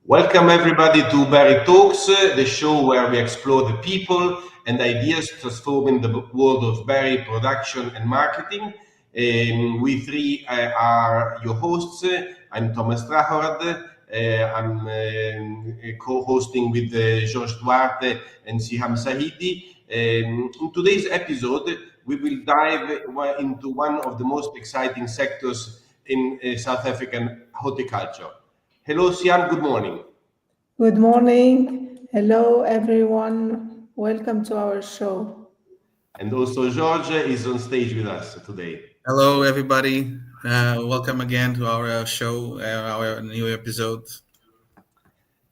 Welcome everybody to Berry Talks, the show where we explore the people and ideas transforming the world of berry production and marketing. We three are your hosts. I'm Thomas Trahord. I'm co-hosting with George Duarte and Siham Sahidi. In today's episode, we will dive into one of the most exciting sectors in South African horticulture. Hello, Siam. Good morning. Good morning. Hello, everyone. Welcome to our show. And also, George is on stage with us today. Hello, everybody. Welcome again to our show, our new episode.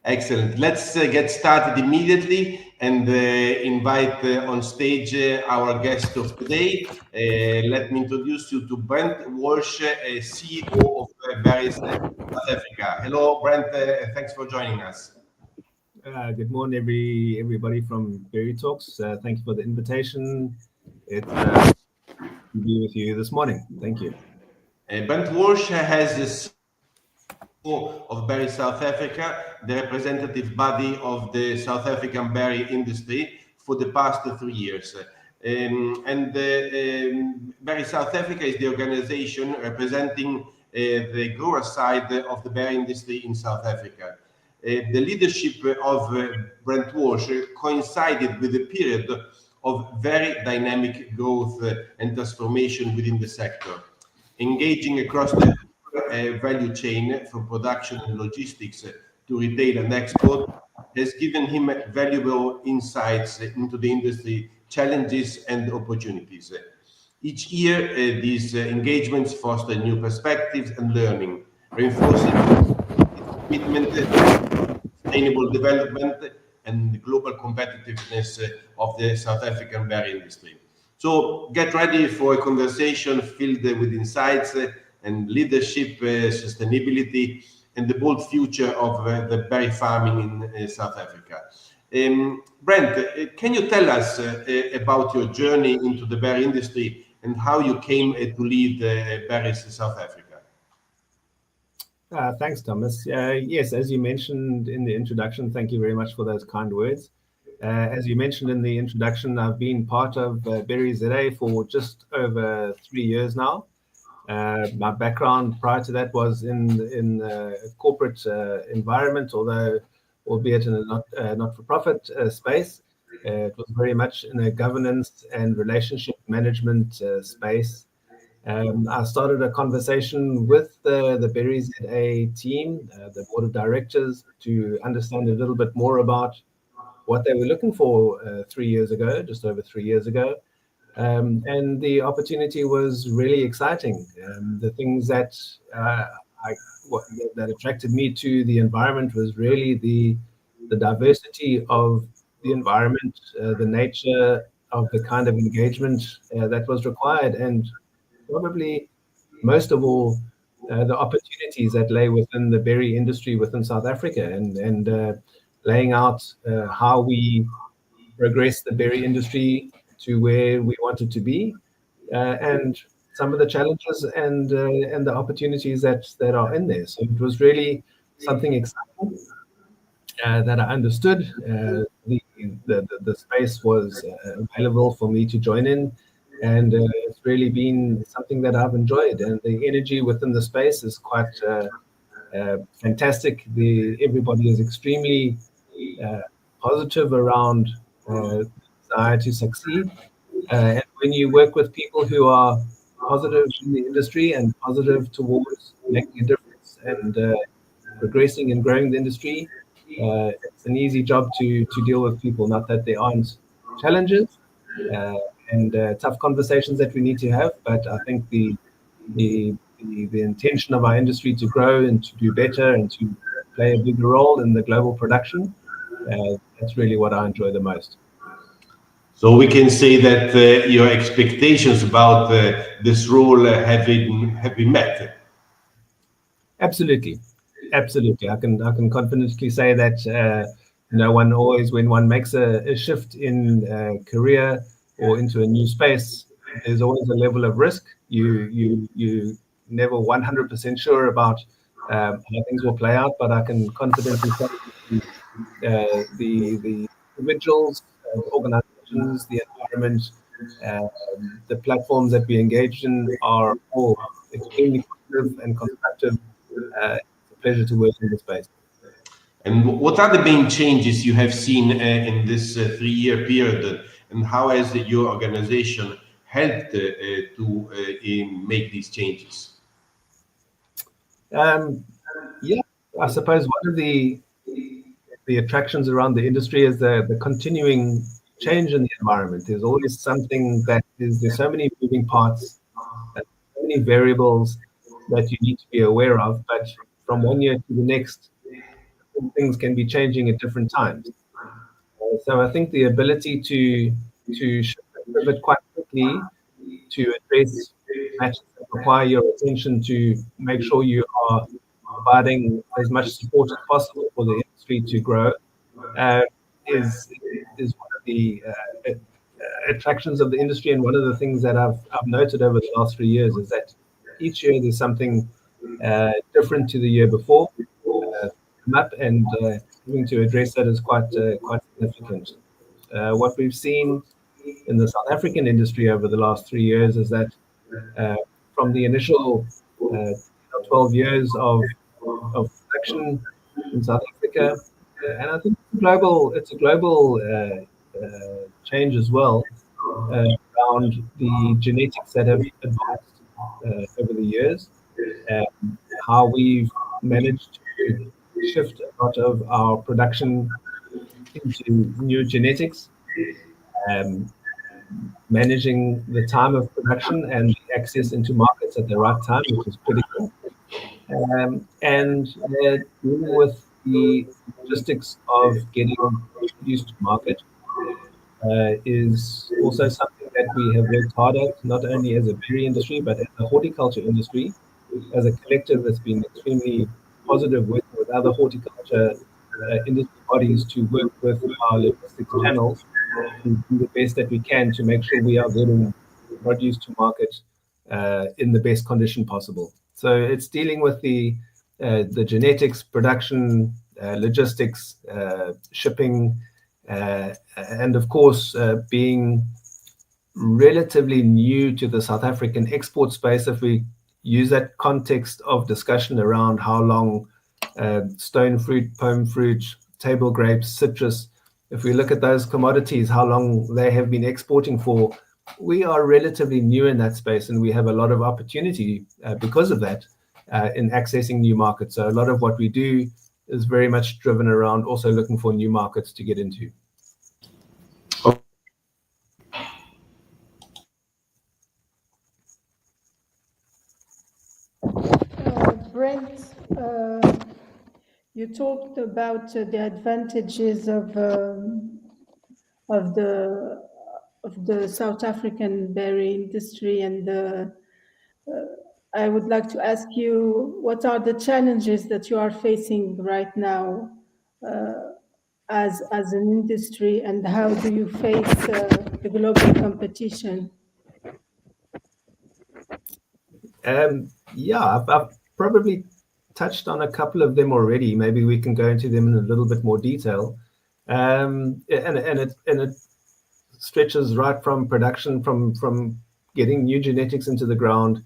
Excellent. Let's get started immediately and invite on stage our guest of today. Let me introduce you to Brent Walsh, CEO of Berries South Africa. Hello, Brent. Thanks for joining us. Good morning, everybody from Berry Talks. Thank you for the invitation. It's to be with you this morning. Thank you. Brent Walsh has this of Berry South Africa, the representative body of the South African berry industry for the past 3 years. Berry South Africa is the organization representing the grower side of the berry industry in South Africa. The leadership of Brent Walsh coincided with a period of very dynamic growth and transformation within the sector, engaging across the value chain from production and logistics to retail and export has given him valuable insights into the industry challenges and opportunities. Each year, these engagements foster new perspectives and learning, reinforcing commitment to sustainable development and global competitiveness of the South African berry industry. So get ready for a conversation filled with insights and leadership, sustainability, and the bold future of the berry farming in South Africa. Brent, can you tell us about your journey into the berry industry and how you came to lead Berries South Africa? Thanks, Thomas. Yes, as you mentioned in the introduction, thank you very much for those kind words. As you mentioned in the introduction, I've been part of Berry ZA for just over 3 years now. My background prior to that was in a corporate environment, albeit in a not-for-profit space. It was very much in a governance and relationship management space. I started a conversation with the Berry ZA team, the board of directors, to understand a little bit more about what they were looking for 3 years ago, just over 3 years ago. And the opportunity was really exciting. The things that that attracted me to the environment was really the diversity of the environment, the nature of the kind of engagement that was required, and probably most of all, the opportunities that lay within the berry industry within South Africa, and laying out how we progress the berry industry to where we want it to be, and some of the challenges and the opportunities that are in there. So it was really something exciting that I understood. The space was available for me to join in, and it's really been something that I've enjoyed. And the energy within the space is quite fantastic. Everybody is extremely positive around desire to succeed. And when you work with people who are positive in the industry and positive towards making a difference and progressing and growing the industry, it's an easy job to deal with people. Not that there aren't challenges and tough conversations that we need to have, but I think the intention of our industry to grow and to do better and to play a bigger role in the global production, that's really what I enjoy the most. So we can say that your expectations about this role have been met. Absolutely. I can confidently say that one always, when one makes a shift in career or into a new space, there's always a level of risk. You never 100% sure about how things will play out, but I can confidently say the individuals, the organizations, the environment, the platforms that we engage in are all extremely positive and constructive. It's a pleasure to work in this space. And what are the main changes you have seen in this 3-year period, and how has your organization helped to make these changes? Yeah, I suppose one of the attractions around the industry is the continuing change in the environment. There's always something there's so many moving parts, so many variables that you need to be aware of, but from one year to the next, things can be changing at different times. So I think the ability to shift and pivot quite quickly to address matters that require your attention to make sure you are providing as much support as possible for the industry to grow uh, is one of the attractions of the industry, and one of the things that I've noted over the last 3 years is that each year there's something different to the year before come up, and having to address that is quite significant. What we've seen in the South African industry over the last 3 years is that from the initial 12 years of production in South Africa, and I think it's a global change as well around the genetics that have advanced over the years, how we've managed to shift a lot of our production into new genetics, um, managing the time of production and the access into markets at the right time, which is critical, and dealing with the logistics of getting produce to market is also something that we have worked hard at, not only as a berry industry, but as a horticulture industry, as a collective that's been extremely positive working with other horticulture industry bodies to work with our logistics channels to do the best that we can to make sure we are getting produce to market in the best condition possible. So it's dealing with the genetics, production, logistics, shipping, and of course, being relatively new to the South African export space. If we use that context of discussion around how long stone fruit, pome fruit, table grapes, citrus, if we look at those commodities, how long they have been exporting for, we are relatively new in that space, and we have a lot of opportunity because of that in accessing new markets. So a lot of what we do is very much driven around also looking for new markets to get into. Brent, you talked about the advantages of the South African berry industry, and I would like to ask you, what are the challenges that you are facing right now as an industry, and how do you face the global competition? Yeah, I've probably touched on a couple of them already. Maybe we can go into them in a little bit more detail. And it stretches right from production, from getting new genetics into the ground,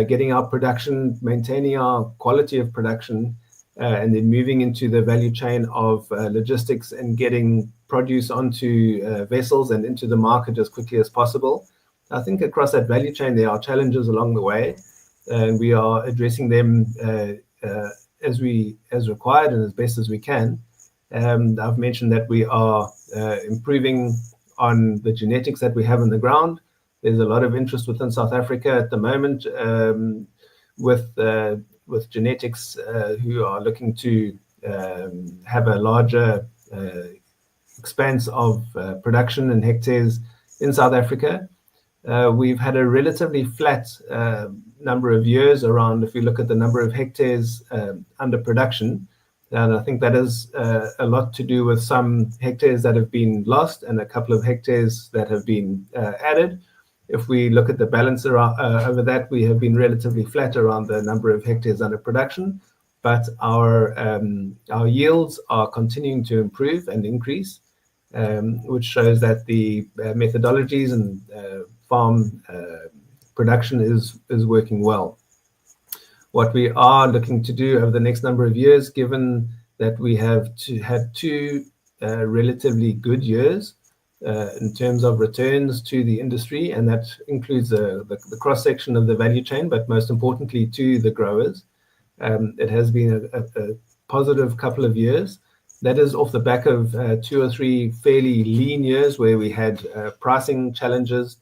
getting our production, maintaining our quality of production, and then moving into the value chain of logistics and getting produce onto vessels and into the market as quickly as possible. I think across that value chain, there are challenges along the way, and we are addressing them as required and as best as we can. I've mentioned that we are improving on the genetics that we have in the ground. There's a lot of interest within South Africa at the moment with genetics who are looking to have a larger expanse of production in hectares in South Africa. We've had a relatively flat number of years around, if we look at the number of hectares under production. And I think that is a lot to do with some hectares that have been lost and a couple of hectares that have been added. If we look at the balance over that, we have been relatively flat around the number of hectares under production. but our yields are continuing to improve and increase, which shows that the methodologies and farm production is working well. What we are looking to do over the next number of years, given that we have had two relatively good years in terms of returns to the industry, and that includes the cross-section of the value chain, but most importantly to the growers. It has been a positive couple of years. That is off the back of 2 or 3 fairly lean years where we had pricing challenges.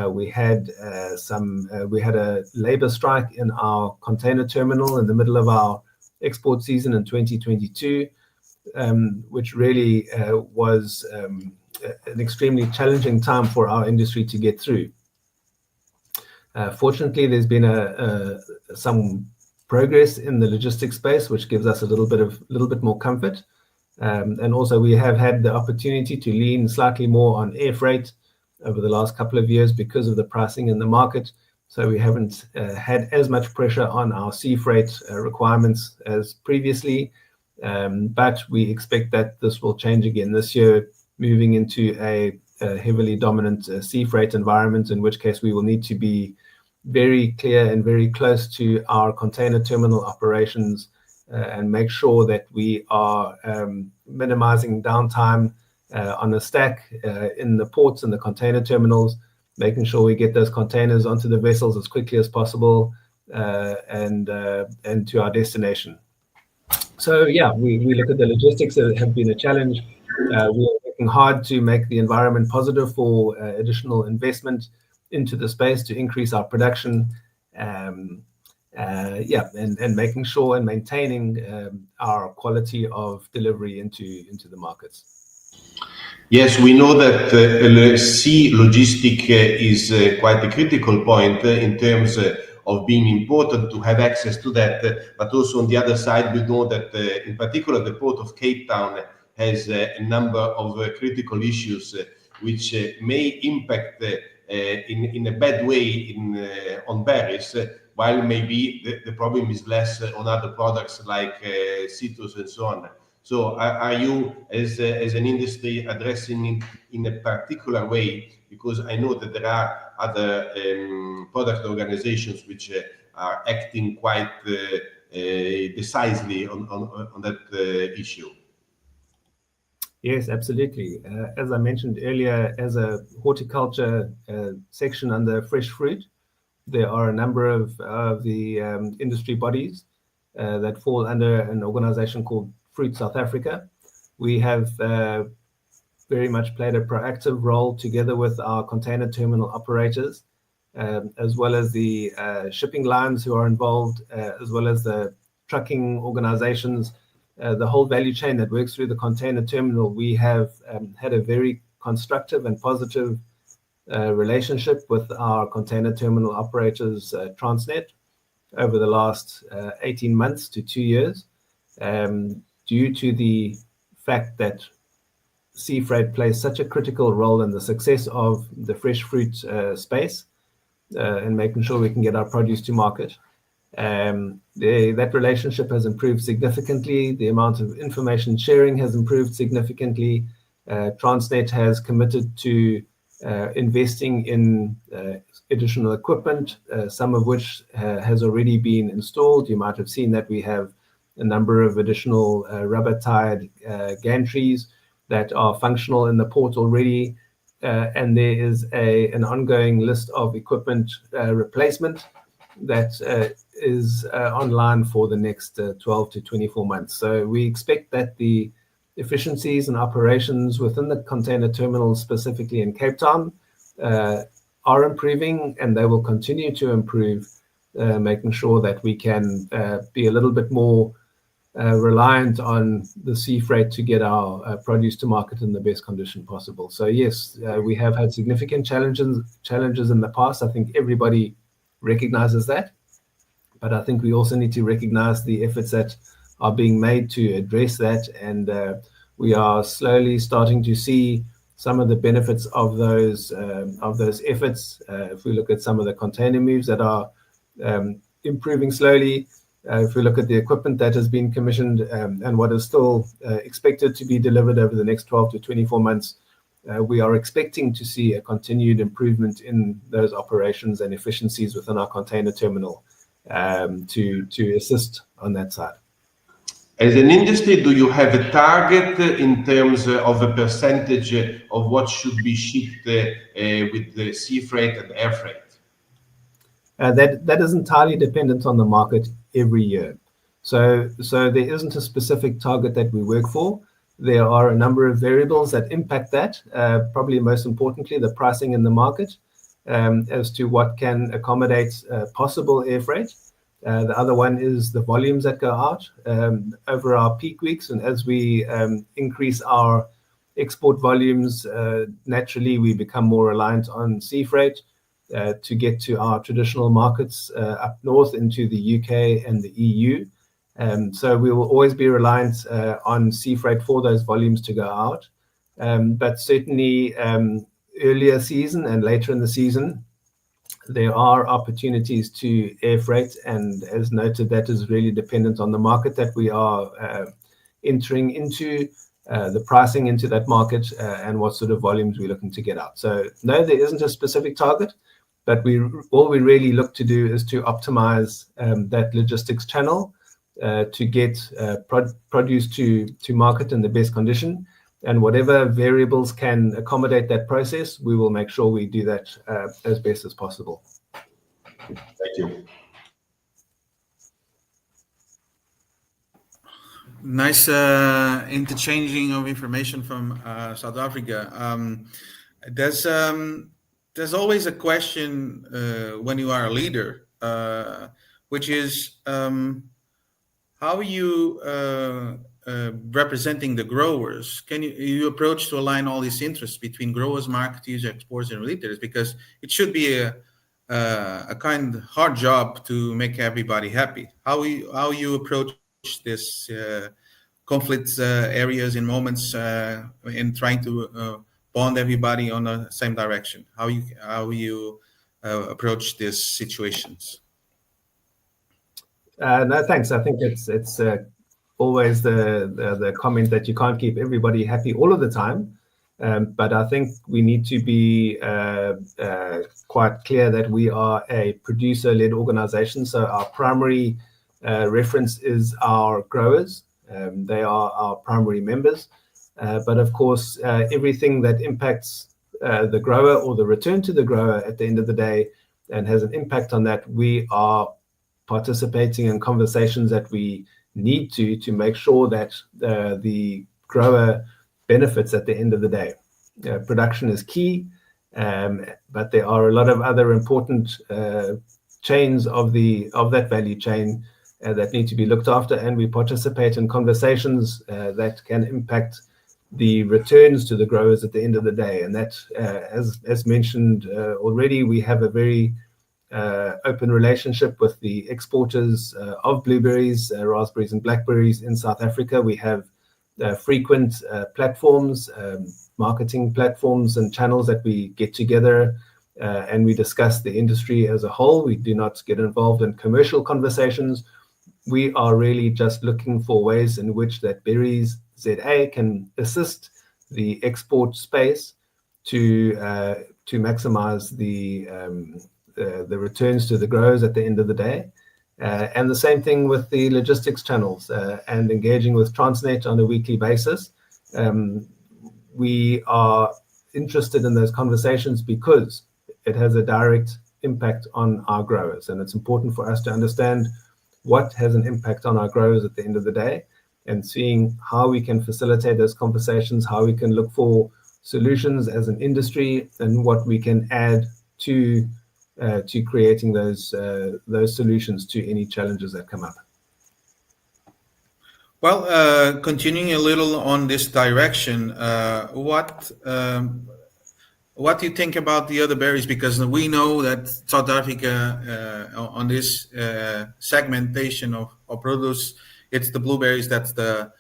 We had a labor strike in our container terminal in the middle of our export season in 2022, which really was an extremely challenging time for our industry to get through. Fortunately, there's been some progress in the logistics space, which gives us a little bit more comfort. And also, we have had the opportunity to lean slightly more on air freight over the last couple of years because of the pricing in the market. So we haven't had as much pressure on our sea freight requirements as previously. But we expect that this will change again this year, moving into a heavily dominant sea freight environment, in which case we will need to be very clear and very close to our container terminal operations and make sure that we are minimizing downtime on the stack in the ports and the container terminals, making sure we get those containers onto the vessels as quickly as possible and to our destination. So yeah, we look at the logistics that have been a challenge. We are working hard to make the environment positive for additional investment into the space to increase our production. And making sure and maintaining our quality of delivery into the markets. Yes, we know that sea logistic is quite a critical point in terms of being important to have access to that, but also on the other side, we know that in particular the port of Cape Town has a number of critical issues which may impact in a bad way on berries, while maybe the problem is less on other products like citrus and so on. So are you, as an industry, addressing it in a particular way? Because I know that there are other product organizations which are acting quite decisively on that issue. Yes, absolutely. As I mentioned earlier, as a horticulture section under fresh fruit, there are a number of the industry bodies that fall under an organization called Fruit South Africa. We have very much played a proactive role together with our container terminal operators, as well as the shipping lines who are involved, as well as the trucking organizations, the whole value chain that works through the container terminal. We have had a very constructive and positive relationship with our container terminal operators, Transnet, over the last 18 months to 2 years, due to the fact that sea freight plays such a critical role in the success of the fresh fruit space and making sure we can get our produce to market. That relationship has improved significantly. The amount of information sharing has improved significantly. Transnet has committed to investing in additional equipment, some of which has already been installed. You might have seen that we have a number of additional rubber-tired gantries that are functional in the port already, and there is an ongoing list of equipment replacement that is online for the next 12 to 24 months. So we expect that the efficiencies and operations within the container terminals, specifically in Cape Town, are improving, and they will continue to improve, making sure that we can be a little bit more reliant on the sea freight to get our produce to market in the best condition possible. So yes, we have had significant challenges in the past. I think everybody recognizes that, but I think we also need to recognize the efforts that are being made to address that, and we are slowly starting to see some of the benefits of those efforts. If we look at some of the container moves that are improving slowly, If we look at the equipment that has been commissioned and what is still expected to be delivered over the next 12 to 24 months, we are expecting to see a continued improvement in those operations and efficiencies within our container terminal to assist on that side. As an industry, do you have a target in terms of a percentage of what should be shipped with the sea freight and air freight? That is entirely dependent on the market every year. So there isn't a specific target that we work for. There are a number of variables that impact that, probably most importantly, the pricing in the market as to what can accommodate possible air freight. The other one is the volumes that go out over our peak weeks. And as we increase our export volumes, naturally we become more reliant on sea freight to get to our traditional markets up north into the UK and the EU. So we will always be reliant on sea freight for those volumes to go out. But certainly earlier season and later in the season, there are opportunities to air freight. And as noted, that is really dependent on the market that we are entering into, the pricing into that market, and what sort of volumes we're looking to get out. So no, there isn't a specific target, but all we really look to do is to optimize that logistics channel to get produce to market in the best condition, and whatever variables can accommodate that process, we will make sure we do that as best as possible. Thank you. Nice interchanging of information from South Africa. There's always a question when you are a leader, which is how are you representing the growers? Can you approach to align all these interests between growers, marketers, exporters, and retailers? Because it should be a kind of hard job to make everybody happy. How you approach this conflict areas in moments in trying to bond everybody on the same direction? How you approach these situations? No, thanks. I think it's always the comment that you can't keep everybody happy all of the time. But I think we need to be quite clear that we are a producer-led organization. So our primary reference is our growers. They are our primary members. But of course, everything that impacts the grower or the return to the grower at the end of the day and has an impact on that, we are participating in conversations that we need to make sure that the grower benefits at the end of the day. Production is key, but there are a lot of other important chains of that value chain that need to be looked after, and we participate in conversations that can impact the returns to the growers at the end of the day. And that, as mentioned already, we have a very open relationship with the exporters of blueberries, raspberries, and blackberries in South Africa. We have frequent platforms, marketing platforms, and channels that we get together and we discuss the industry as a whole. We do not get involved in commercial conversations. We are really just looking for ways in which that Berries ZA can assist the export space to maximize the returns to the growers at the end of the day. And the same thing with the logistics channels and engaging with Transnet on a weekly basis. We are interested in those conversations because it has a direct impact on our growers. And it's important for us to understand what has an impact on our growers at the end of the day, and seeing how we can facilitate those conversations, how we can look for solutions as an industry, and what we can add to creating those solutions to any challenges that come up. Well, continuing a little on this direction, what do you think about the other berries? Because we know that South Africa, on this segmentation of produce, it's the blueberries that's the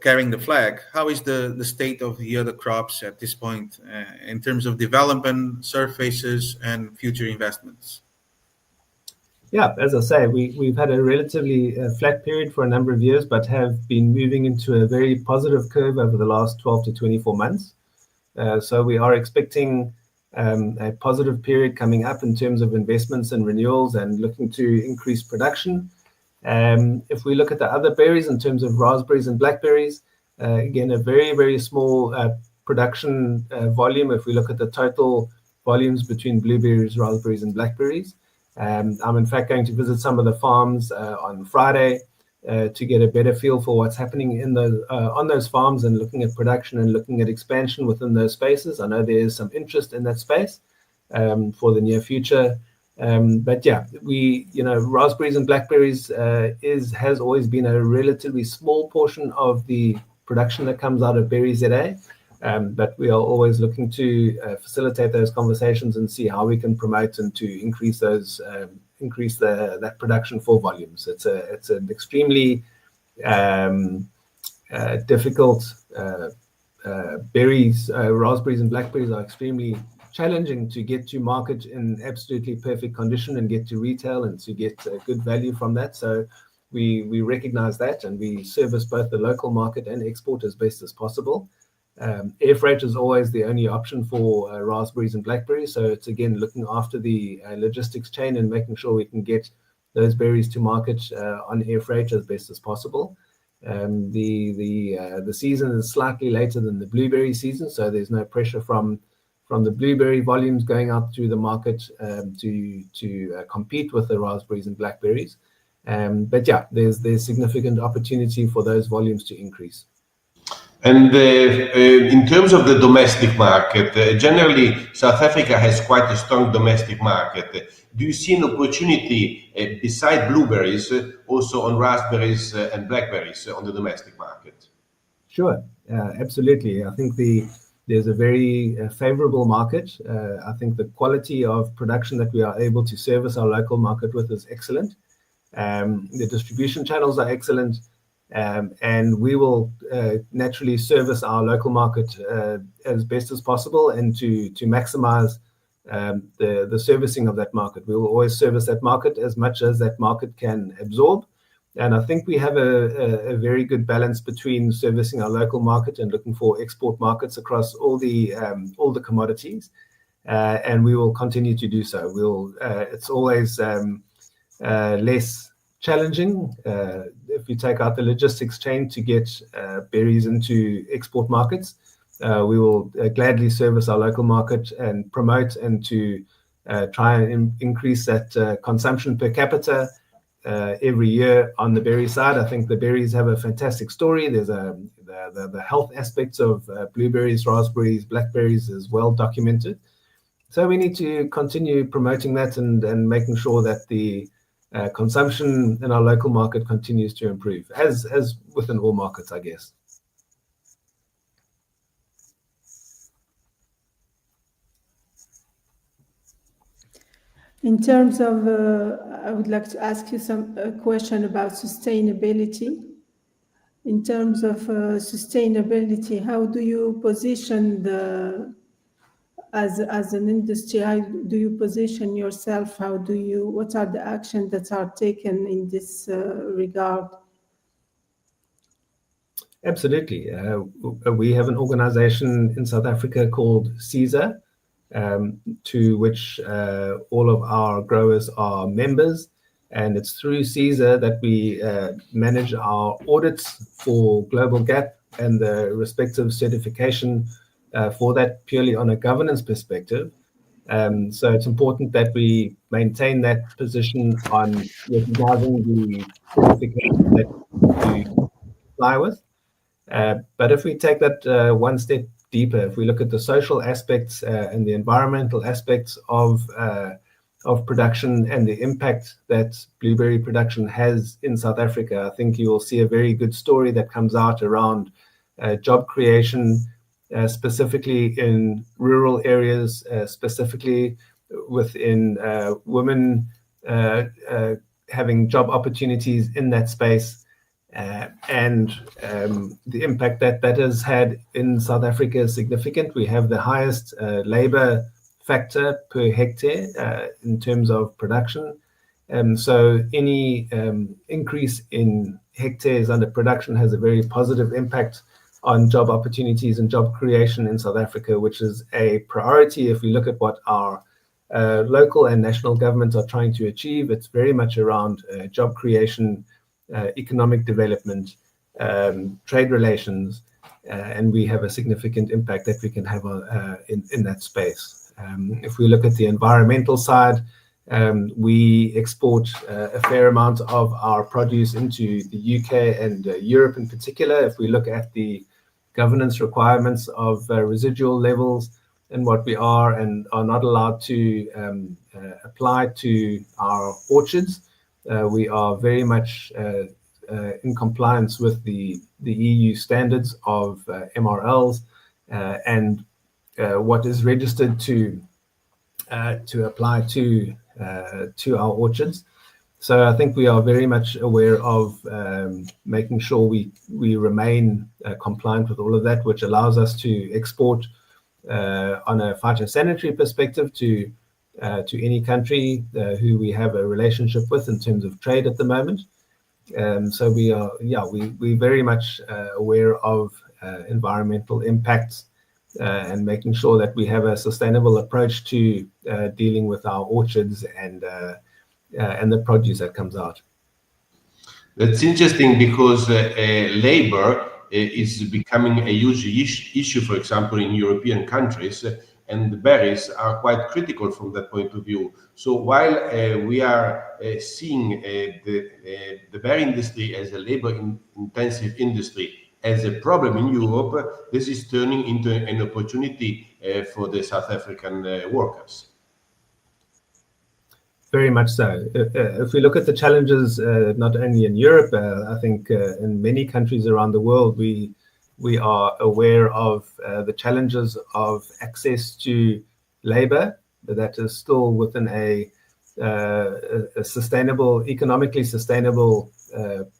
carrying the flag. How is the state of the other crops at this point in terms of development, surfaces, and future investments? Yeah, as I say, we've had a relatively flat period for a number of years, but have been moving into a very positive curve over the last 12 to 24 months. So we are expecting a positive period coming up in terms of investments and renewals and looking to increase production. If we look at the other berries in terms of raspberries and blackberries, again, a very, very small production volume. If we look at the total volumes between blueberries, raspberries, and blackberries. I'm in fact going to visit some of the farms on Friday to get a better feel for what's happening in on those farms and looking at production and looking at expansion within those spaces. I know there is some interest in that space for the near future. But yeah, raspberries and blackberries has always been a relatively small portion of the production that comes out of Berry ZA. But we are always looking to facilitate those conversations and see how we can promote and to increase that production for volumes. It's an extremely difficult berries. Raspberries and blackberries are extremely challenging to get to market in absolutely perfect condition and get to retail and to get good value from that. So we recognize that, and we service both the local market and export as best as possible. Air freight is always the only option for raspberries and blackberries. So it's again looking after the logistics chain and making sure we can get those berries to market on air freight as best as possible. The season is slightly later than the blueberry season, so there's no pressure from the blueberry volumes going out through the market to compete with the raspberries and blackberries. But yeah, there's significant opportunity for those volumes to increase. And in terms of the domestic market, generally South Africa has quite a strong domestic market. Do you see an opportunity beside blueberries also on raspberries and blackberries on the domestic market? Sure, absolutely. I think there's a very favorable market. I think the quality of production that we are able to service our local market with is excellent. The distribution channels are excellent. And we will naturally service our local market as best as possible and to maximize the servicing of that market. We will always service that market as much as that market can absorb. And I think we have a very good balance between servicing our local market and looking for export markets across all the commodities. And we will continue to do so. It's always less challenging if you take out the logistics chain to get berries into export markets. We will gladly service our local market and promote and to try and increase that consumption per capita every year on the berry side. I think the berries have a fantastic story. There's the health aspects of blueberries, raspberries, blackberries is well documented. So we need to continue promoting that and making sure that the consumption in our local market continues to improve, as within all markets, I guess. In terms of, I would like to ask you a question about sustainability. In terms of sustainability, how do you position as an industry? How do you position yourself? What are the actions that are taken in this regard? Absolutely. We have an organization in South Africa called CESA, to which all of our growers are members. And it's through CESA that we manage our audits for Global Gap and the respective certification for that purely on a governance perspective. So it's important that we maintain that position on recognizing the certification that we comply with. But if we take that one step deeper, if we look at the social aspects and the environmental aspects of production and the impact that blueberry production has in South Africa, I think you will see a very good story that comes out around job creation, specifically in rural areas, specifically within women having job opportunities in that space. And the impact that has had in South Africa is significant. We have the highest labor factor per hectare in terms of production. So any increase in hectares under production has a very positive impact on job opportunities and job creation in South Africa, which is a priority. If we look at what our local and national governments are trying to achieve, it's very much around job creation, economic development, trade relations, and we have a significant impact that we can have in that space. If we look at the environmental side, we export a fair amount of our produce into the UK and Europe in particular. If we look at the governance requirements of residual levels and what we are and are not allowed to apply to our orchards, we are very much in compliance with the EU standards of MRLs and what is registered to apply to our orchards. So I think we are very much aware of making sure we remain compliant with all of that, which allows us to export on a phytosanitary perspective to any country who we have a relationship with in terms of trade at the moment. So we're very much aware of environmental impacts and making sure that we have a sustainable approach to dealing with our orchards and the produce that comes out. That's interesting because labor is becoming a huge issue, for example, in European countries, and the berries are quite critical from that point of view. So while we are seeing the berry industry as a labor-intensive industry as a problem in Europe, this is turning into an opportunity for the South African workers. Very much so. If we look at the challenges, not only in Europe, I think in many countries around the world, we are aware of the challenges of access to labor that is still within a sustainable, economically sustainable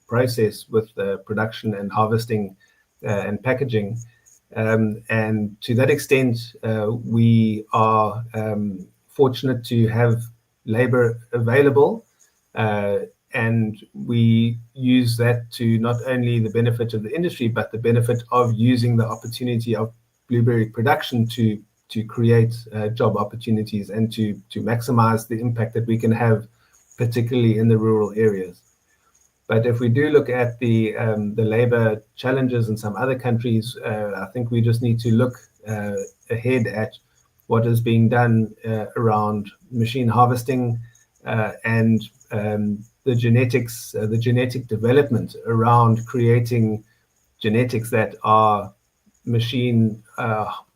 process with production and harvesting and packaging. And to that extent, we are fortunate to have labor available, and we use that to not only the benefit of the industry, but the benefit of using the opportunity of blueberry production to create job opportunities and to maximize the impact that we can have, particularly in the rural areas. But if we do look at the labor challenges in some other countries, I think we just need to look ahead at what is being done around machine harvesting and the genetics, the genetic development around creating genetics that are machine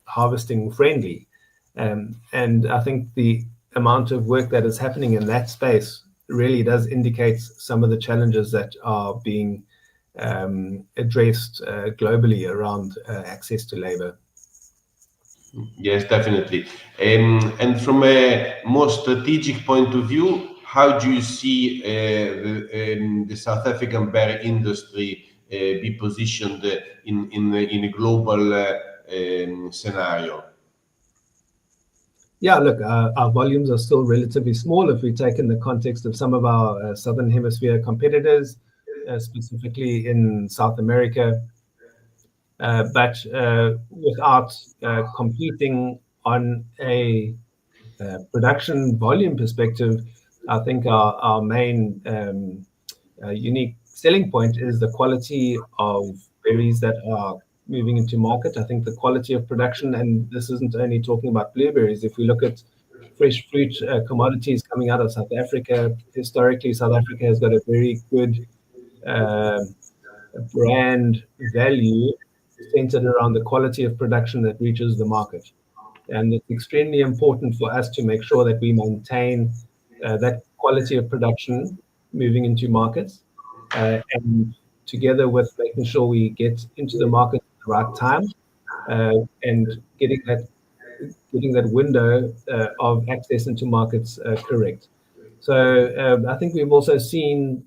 harvesting friendly. And I think the amount of work that is happening in that space really does indicate some of the challenges that are being addressed globally around access to labor. Yes, definitely. And from a more strategic point of view, how do you see the South African berry industry be positioned in a global scenario? Yeah, look, our volumes are still relatively small if we take in the context of some of our Southern Hemisphere competitors, specifically in South America. But without competing on a production volume perspective, I think our main unique selling point is the quality of berries that are moving into market. I think the quality of production, and this isn't only talking about blueberries. If we look at fresh fruit commodities coming out of South Africa, historically, South Africa has got a very good brand value centered around the quality of production that reaches the market. And it's extremely important for us to make sure that we maintain that quality of production moving into markets, and together with making sure we get into the market at the right time and getting that window of access into markets correct. So I think we've also seen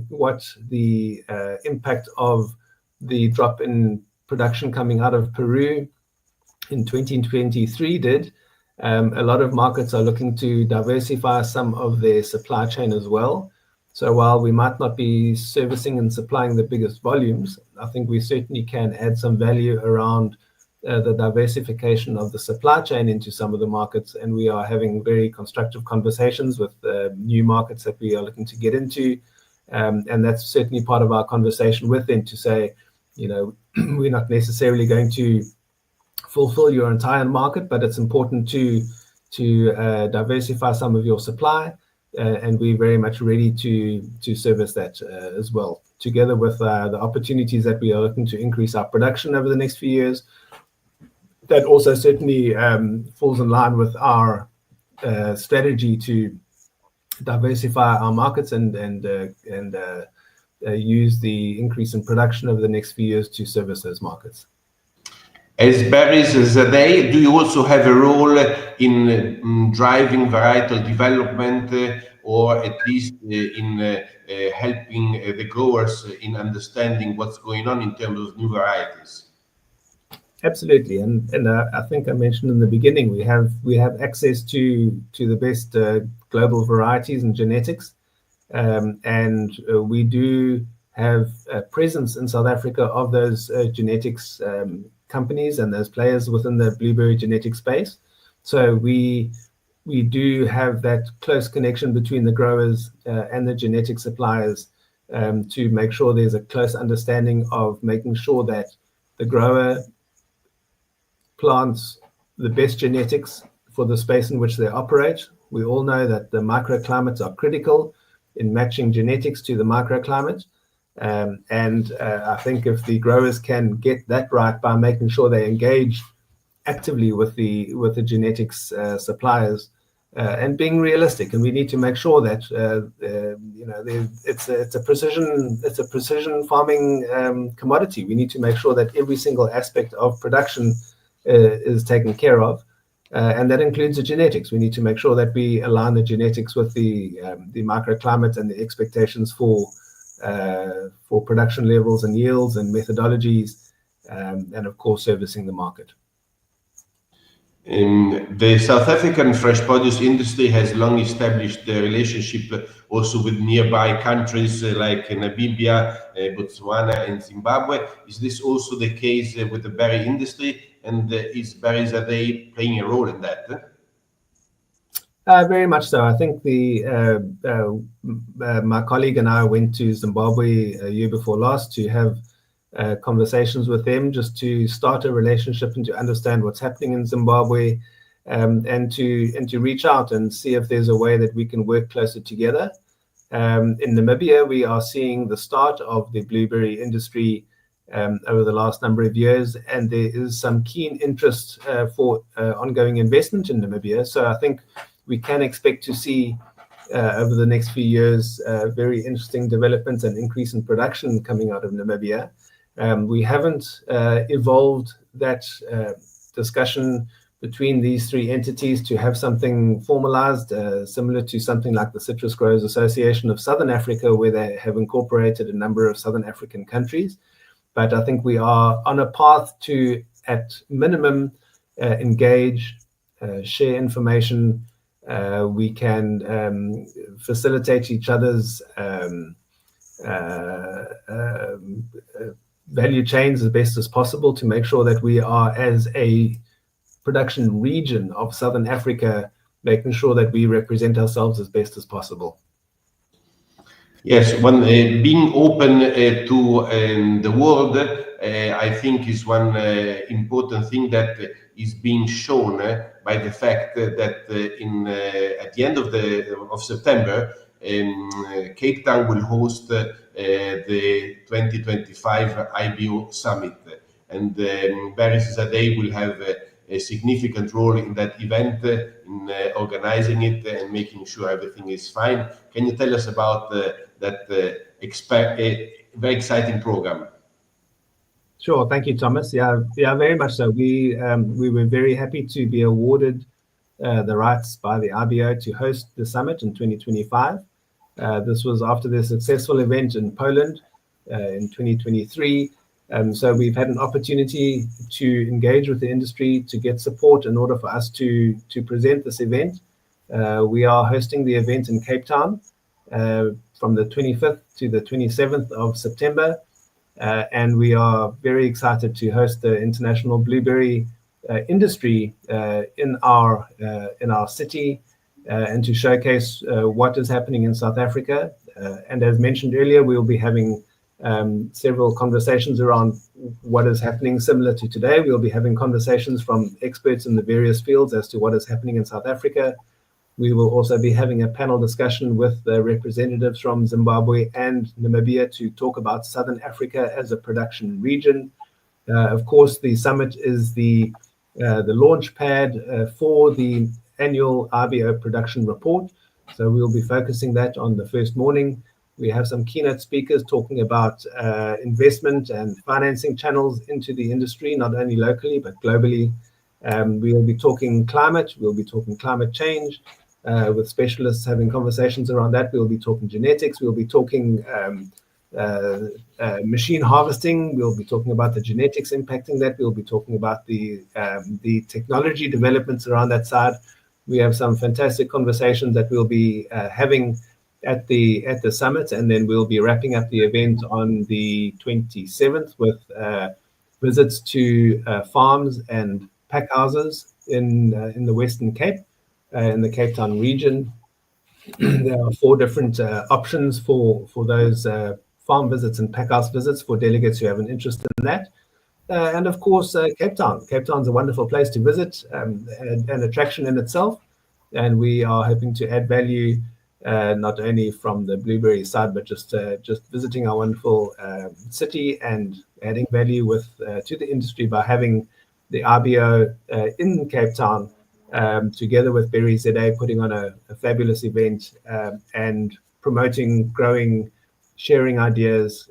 what the impact of the drop in production coming out of Peru in 2023 did. A lot of markets are looking to diversify some of their supply chain as well. So while we might not be servicing and supplying the biggest volumes, I think we certainly can add some value around the diversification of the supply chain into some of the markets. And we are having very constructive conversations with new markets that we are looking to get into. And that's certainly part of our conversation with them to say, we're not necessarily going to fulfill your entire market, but it's important to diversify some of your supply, and we're very much ready to service that as well, together with the opportunities that we are looking to increase our production over the next few years. That also certainly falls in line with our strategy to diversify our markets and use the increase in production over the next few years to service those markets. As Barry's Zadeh, do you also have a role in driving varietal development or at least in helping the growers in understanding what's going on in terms of new varieties? Absolutely, and I think I mentioned in the beginning, we have access to the best global varieties and genetics, and we do have a presence in South Africa of those genetics companies and those players within the blueberry genetic space. So we do have that close connection between the growers and the genetic suppliers to make sure there's a close understanding of making sure that the grower plants the best genetics for the space in which they operate. We all know that the microclimates are critical in matching genetics to the microclimate. And I think if the growers can get that right by making sure they engage actively with the genetics suppliers and being realistic, and we need to make sure that it's a precision farming commodity. We need to make sure that every single aspect of production is taken care of, and that includes the genetics. We need to make sure that we align the genetics with the microclimate and the expectations for production levels and yields and methodologies, and of course servicing the market. The South African fresh produce industry has long established a relationship also with nearby countries like Namibia, Botswana, and Zimbabwe. Is this also the case with the berry industry? And is Barry Zadeh playing a role in that? Very much so. I think my colleague and I went to Zimbabwe a year before last to have conversations with them, just to start a relationship and to understand what's happening in Zimbabwe, and to reach out and see if there's a way that we can work closer together. In Namibia, we are seeing the start of the blueberry industry over the last number of years, and there is some keen interest for ongoing investment in Namibia. So I think we can expect to see over the next few years very interesting developments and increase in production coming out of Namibia. We haven't evolved that discussion between these three entities to have something formalized, similar to something like the Citrus Growers Association of Southern Africa, where they have incorporated a number of Southern African countries. But I think we are on a path to, at minimum, engage, share information. We can facilitate each other's value chains as best as possible to make sure that we are, as a production region of Southern Africa, making sure that we represent ourselves as best as possible. Yes, being open to the world, I think, is one important thing that is being shown by the fact that at the end of September, Cape Town will host the 2025 IBO Summit, and Barry Zadeh will have a significant role in that event, in organizing it and making sure everything is fine. Can you tell us about that very exciting program? Sure, thank you, Thomas. Yeah, very much so. We were very happy to be awarded the rights by the IBO to host the summit in 2025. This was after the successful event in Poland in 2023. So we've had an opportunity to engage with the industry to get support in order for us to present this event. We are hosting the event in Cape Town from the 25th to the 27th of September. And we are very excited to host the international blueberry industry in our city and to showcase what is happening in South Africa. And as mentioned earlier, we will be having several conversations around what is happening similar to today. We'll be having conversations from experts in the various fields as to what is happening in South Africa. We will also be having a panel discussion with the representatives from Zimbabwe and Namibia to talk about Southern Africa as a production region. Of course, the summit is the launch pad for the annual RBO production report. So we'll be focusing that on the first morning. We have some keynote speakers talking about investment and financing channels into the industry, not only locally, but globally. We will be talking climate. We'll be talking climate change with specialists having conversations around that. We'll be talking genetics. We'll be talking machine harvesting. We'll be talking about the genetics impacting that. We'll be talking about the technology developments around that side. We have some fantastic conversations that we'll be having at the summit, and then we'll be wrapping up the event on the 27th with visits to farms and pack houses in the Western Cape, in the Cape Town region. There are 4 different options for those farm visits and pack house visits for delegates who have an interest in that. And of course, Cape Town. Cape Town's a wonderful place to visit, an attraction in itself. And we are hoping to add value not only from the blueberry side, but just visiting our wonderful city and adding value to the industry by having the RBO in Cape Town together with Berry ZA putting on a fabulous event and promoting, growing, sharing ideas,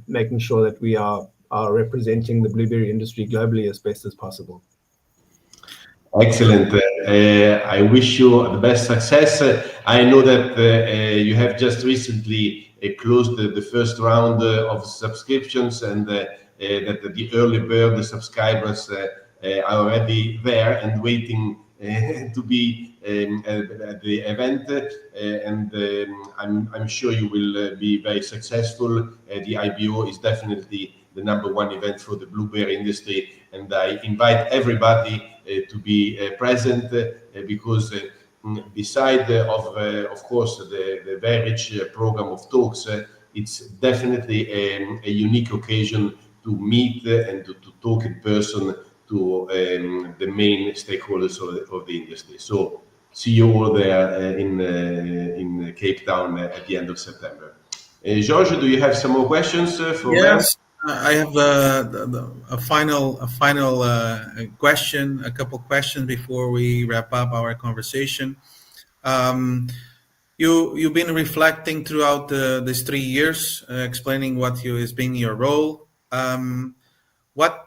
making sure that we are representing the blueberry industry globally as best as possible. Excellent. I wish you the best success. I know that you have just recently closed the first round of subscriptions, and that the early bird subscribers are already there and waiting to be at the event. I'm sure you will be very successful. The IBO is definitely the #1 event for the blueberry industry, and I invite everybody to be present because beside of course the very rich program of talks, it's definitely a unique occasion to meet and to talk in person to the main stakeholders of the industry. So see you all there in Cape Town at the end of September. George, do you have some more questions for Yes, I have a final question, a couple questions before we wrap up our conversation. You've been reflecting throughout these 3 years, explaining what has been your role. What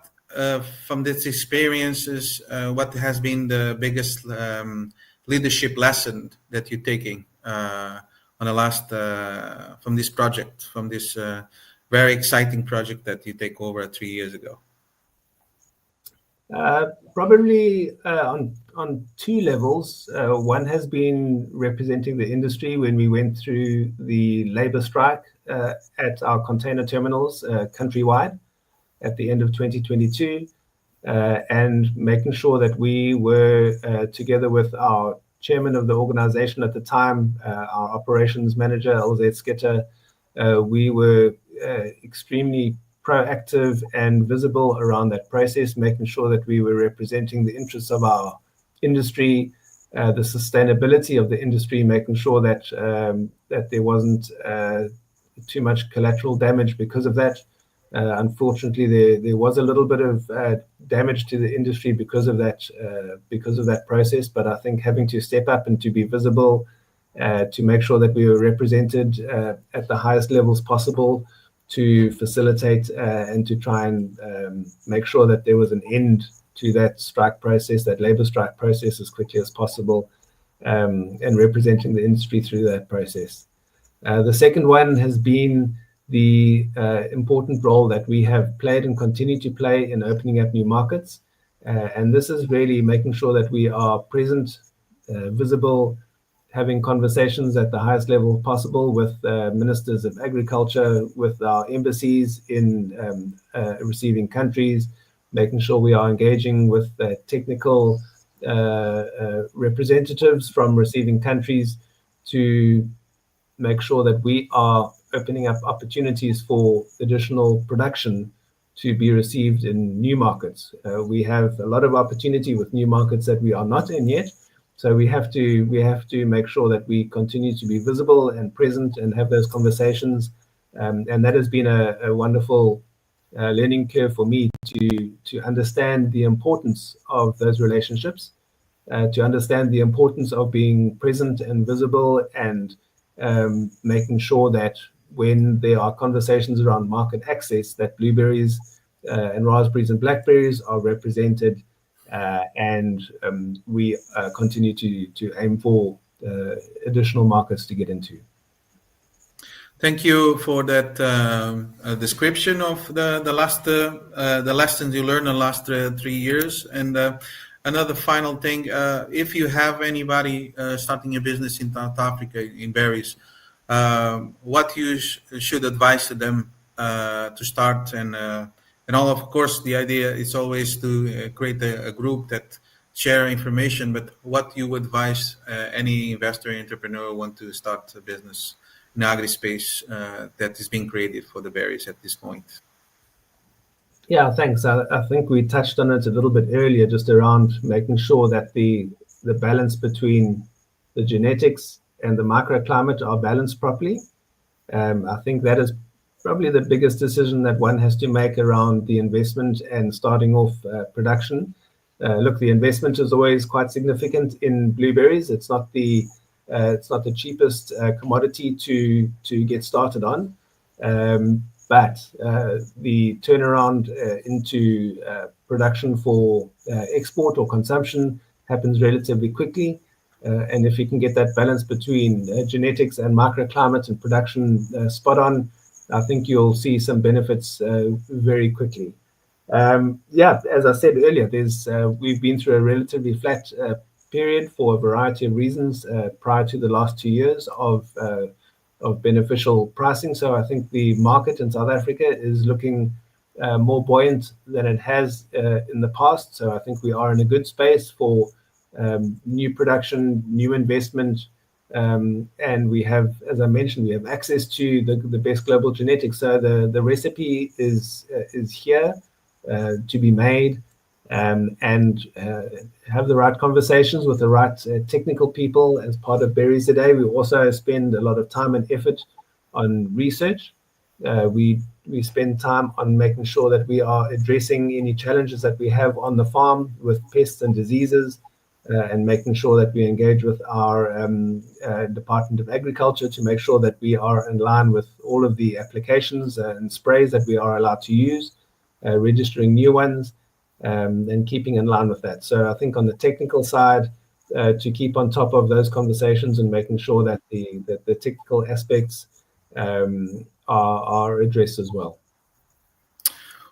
from these experiences, what has been the biggest leadership lesson that you're taking on the last from this project, from this very exciting project that you take over 3 years ago? Probably on 2 levels. One has been representing the industry when we went through the labor strike at our container terminals countrywide at the end of 2022, and making sure that we were together with our chairman of the organization at the time, our operations manager, LZ Skitter, we were extremely proactive and visible around that process, making sure that we were representing the interests of our industry, the sustainability of the industry, making sure that that there wasn't too much collateral damage because of that. Unfortunately, there was a little bit of damage to the industry because of that process. But I think having to step up and to be visible, to make sure that we were represented at the highest levels possible, to facilitate and to try and make sure that there was an end to that strike process, that labor strike process, as quickly as possible, and representing the industry through that process. The second one has been the important role that we have played and continue to play in opening up new markets. And this is really making sure that we are present, visible, having conversations at the highest level possible with ministers of agriculture, with our embassies in receiving countries, making sure we are engaging with technical representatives from receiving countries to make sure that we are opening up opportunities for additional production to be received in new markets. We have a lot of opportunity with new markets that we are not in yet. So we have to make sure that we continue to be visible and present and have those conversations. And that has been a wonderful learning curve for me to understand the importance of those relationships, to understand the importance of being present and visible, and making sure that when there are conversations around market access, that blueberries and raspberries and blackberries are represented, and we continue to aim for additional markets to get into. Thank you for that description of the lessons you learned in the last 3 years. And another final thing, if you have anybody starting a business in South Africa in berries, what you should advise to them to start, and all, of course, the idea is always to create a group that share information. But what you would advise any investor, entrepreneur who want to start a business in agri space that is being created for the berries at this point? Yeah, thanks. I think we touched on it a little bit earlier, just around making sure that the balance between the genetics and the microclimate are balanced properly. I think that is probably the biggest decision that one has to make around the investment and starting off production. Look, the investment is always quite significant in blueberries. It's not the cheapest commodity to get started on, but the turnaround into production for export or consumption happens relatively quickly. And if you can get that balance between genetics and microclimate and production spot on, I think you'll see some benefits very quickly. As I said earlier, we've been through a relatively flat period for a variety of reasons prior to the last 2 years of beneficial pricing. So I think the market in South Africa is looking more buoyant than it has in the past. So I think we are in a good space for new production, new investment, and we have, as I mentioned, we have access to the best global genetics. So the recipe is here to be made, and have the right conversations with the right technical people as part of Berries Today. We also spend a lot of time and effort on research. We spend time on making sure that we are addressing any challenges that we have on the farm with pests and diseases, and making sure that we engage with our Department of Agriculture to make sure that we are in line with all of the applications and sprays that we are allowed to use, registering new ones, and keeping in line with that. So I think on the technical side, to keep on top of those conversations and making sure that the technical aspects are addressed as well.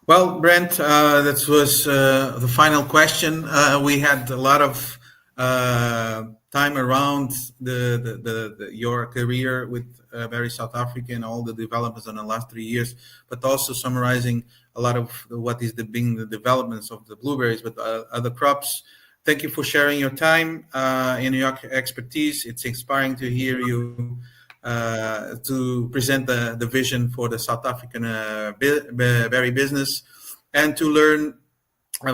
Well, Brent, that was the final question. We had a lot of time around your career with Berry South Africa and all the developments in the last 3 years, but also summarizing a lot of what is being the developments of the blueberries, but other crops. Thank you for sharing your time and your expertise. It's inspiring to hear you to present the vision for the South African berry business, and to learn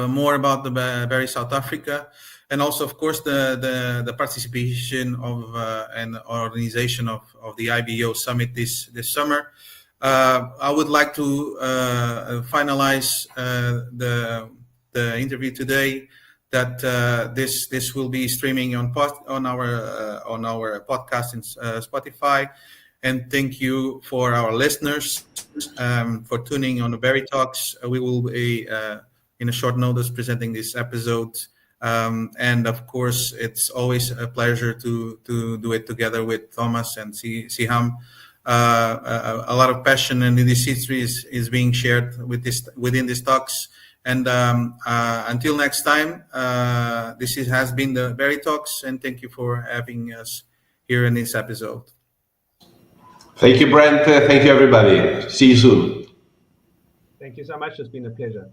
more about the Berry South Africa, and also, of course, the participation of and organization of the IBO Summit this summer. I would like to finalize the interview today, that this will be streaming on our podcast in Spotify. And thank you for our listeners for tuning on the Berry Talks. We will be in a short notice presenting this episode, and of course, it's always a pleasure to do it together with Thomas and Siham. a lot of passion and this history is being shared within these talks. And until next time, has been the Berry Talks, and thank you for having us here in this episode. Thank you, Brent. Thank you, everybody. See you soon. Thank you so much. It's been a pleasure.